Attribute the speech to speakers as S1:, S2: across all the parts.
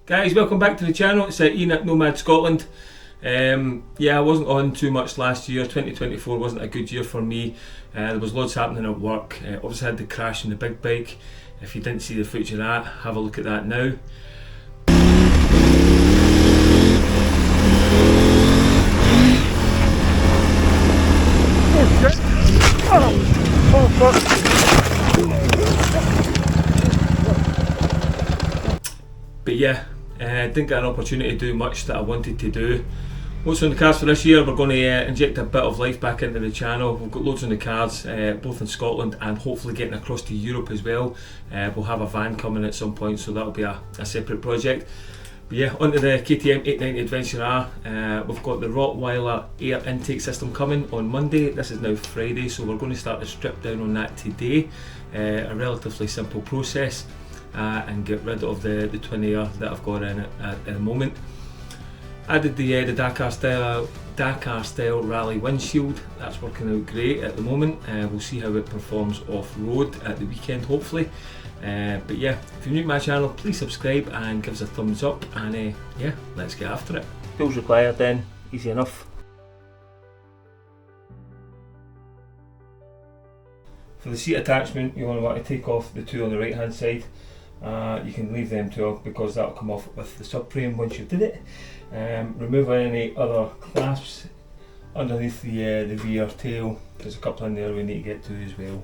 S1: Guys, welcome back to the channel. It's Ian at Nomad Scotland. Yeah, I wasn't on too much last year. 2024 wasn't a good year for me. There was loads happening at work. Obviously had the crash in the big bike. If you didn't see the footage of that, have a look at that now. But yeah, didn't get an opportunity to do much that I wanted to do. What's on the cards for this year? We're going to inject a bit of life back into the channel. We've got loads on the cards, both in Scotland and hopefully getting across to Europe as well. We'll have a van coming at some point, so that'll be a separate project. But yeah, onto the KTM 890 Adventure R. We've got the Rottweiler air intake system coming on Monday. This is now Friday, so we're going to start the strip down on that today. A relatively simple process. And get rid of the twin air that I've got in it at the moment. Added the Dakar style rally windshield. That's working out great at the moment. We'll see how it performs off road at the weekend hopefully. But yeah, if you're new to my channel, please subscribe and give us a thumbs up, and yeah, let's get after it. Tools required then, easy enough. For the seat attachment, you want to take off the two on the right hand side. You can leave them two because that'll come off with the subframe once you've did it. Remove any other clasps underneath the rear tail. There's a couple in there we need to get to as well.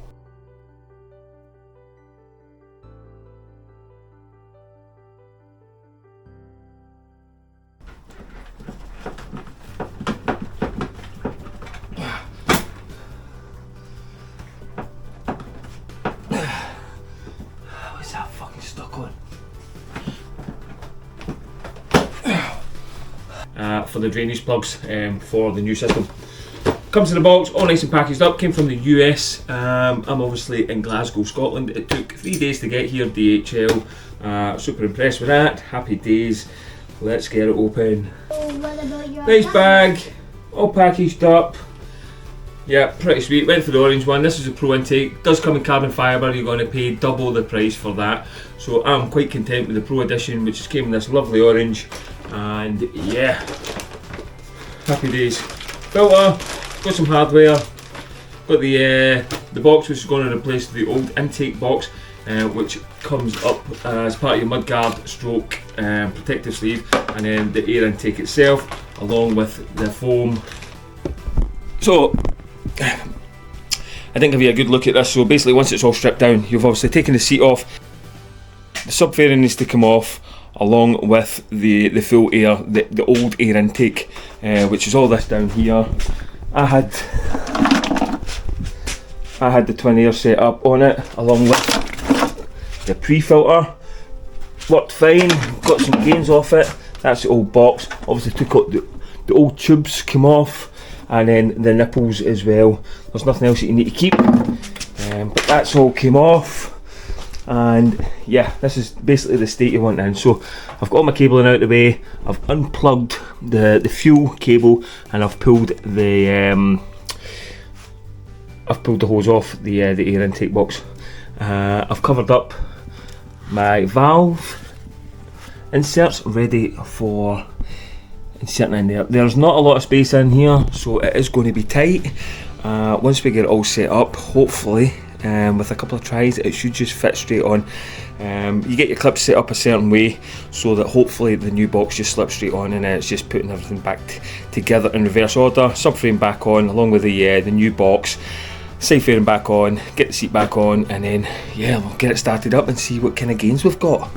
S1: For the drainage plugs for the new system. Comes in the box, all nice and packaged up, came from the US. I'm obviously in Glasgow, Scotland. It took 3 days to get here, DHL. Super impressed with that, happy days. Let's get it open.
S2: What about your
S1: nice bag, all packaged up. Yeah, pretty sweet. Went for the orange one. This is a Pro intake. Does come in carbon fibre. You're going to pay double the price for that. So I'm quite content with the Pro edition, which came in this lovely orange. And yeah, happy days. Filter, got some hardware. Got the box which is going to replace the old intake box, which comes up as part of your mudguard stroke protective sleeve, and then the air intake itself, along with the foam. So I didn't give you a good look at this. So basically, once it's all stripped down, you've obviously taken the seat off. The subfairing needs to come off, along with the full air, the old air intake, which is all this down here. I had the twin air set up on it, along with the pre-filter. Worked fine, got some gains off it. That's the old box. Obviously took out the old tubes, came off, and then the nipples as well. There's nothing else that you need to keep, but that's all came off. And yeah, this is basically the state you want in. So I've got all my cabling out of the way. I've unplugged the fuel cable, and I've pulled the hose off the air intake box. I've covered up my valve inserts, ready for inserting in there. There's not a lot of space in here, so it is going to be tight. Once we get it all set up, hopefully, with a couple of tries, it should just fit straight on. You get your clips set up a certain way so that hopefully the new box just slips straight on, and then it's just putting everything back together in reverse order. Subframe back on, along with the new box. Side fairing back on, get the seat back on, and then yeah, we'll get it started up and see what kind of gains we've got.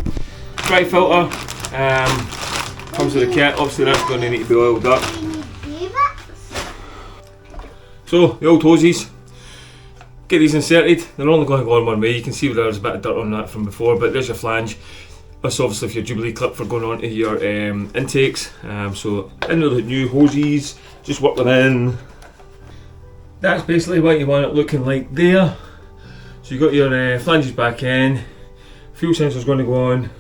S1: Dry filter comes with the kit. Obviously that's going to need to be oiled up. So the old hoses, get these inserted. They're only going to go on one way. You can see there's a bit of dirt on that from before, but there's your flange. That's obviously for your Jubilee clip for going on to your intakes. So in with the new hoses, just work them in. That's basically what you want it looking like there. So you've got your flanges back in, fuel sensor's going to go on,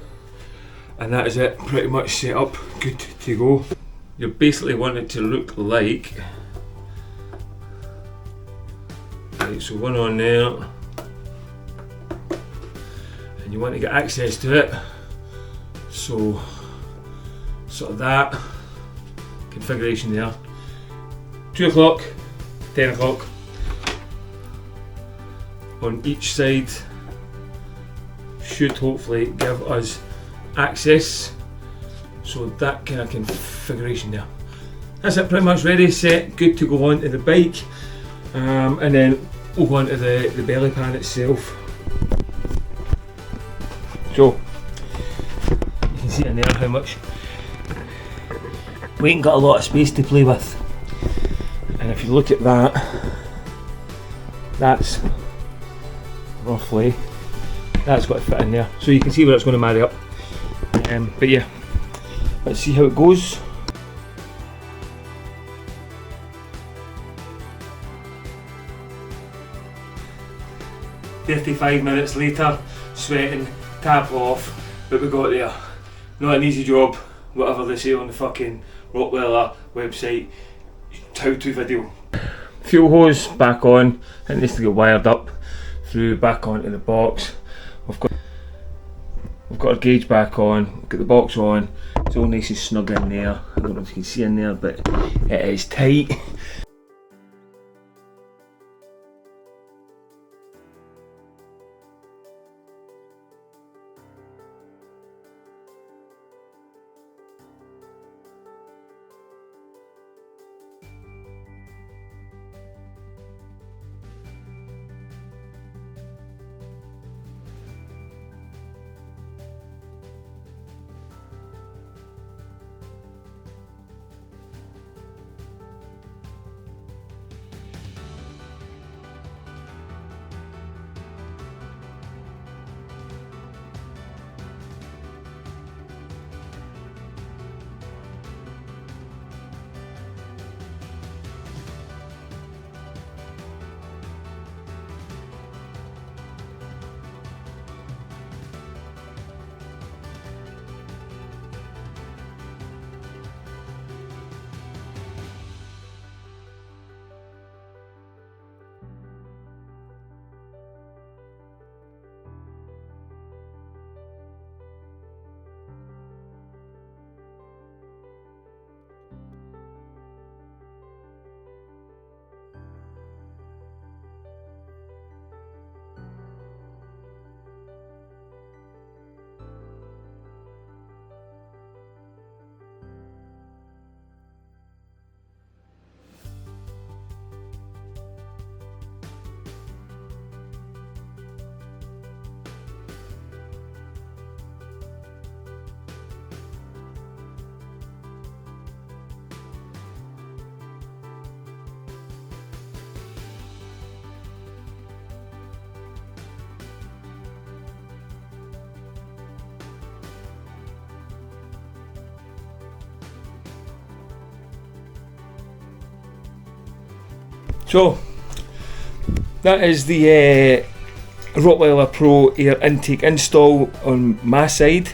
S1: and that is it, pretty much set up, good to go. You basically want it to look like, right, so one on there, and you want to get access to it. So sort of that configuration there. 2 o'clock, 10 o'clock on each side should hopefully give us access. So that kind of configuration there. That's it, pretty much ready, set, good to go onto the bike. And then we'll go onto the belly pan itself. So you can see in there how much we ain't got a lot of space to play with. And if you look at that, that's roughly, that's got to fit in there. So you can see where it's going to marry up. But yeah, let's see how it goes. "55 minutes later, sweating, tap off, but we got there. Not an easy job, whatever they say on the fucking Rottweiler website how-to video. Fuel hose back on, it needs to get wired up through back onto the box. We've got our gauge back on, we've got the box on, it's all nice and snug in there. I don't know if you can see in there, but it is tight. So that is the Rottweiler Pro Air Intake install on my side.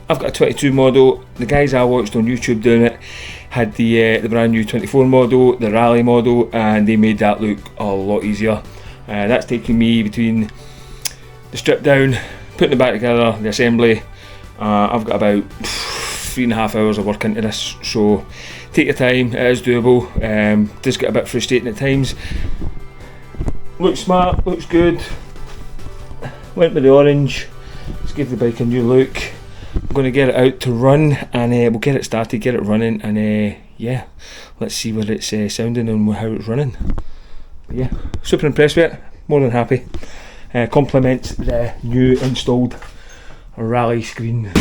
S1: I've got a 22 model. The guys I watched on YouTube doing it had the brand new 24 model, the rally model, and they made that look a lot easier. That's taken me between the strip down, putting it back together, the assembly. I've got about 3.5 hours of work into this, so take your time, it is doable. Does get a bit frustrating at times. Looks smart, looks good. Went with the orange, let's give the bike a new look. I'm going to get it out to run, and we'll get it started, get it running, and yeah, let's see what it's sounding and how it's running. But yeah, super impressed with it, more than happy. Complements the new installed rally screen.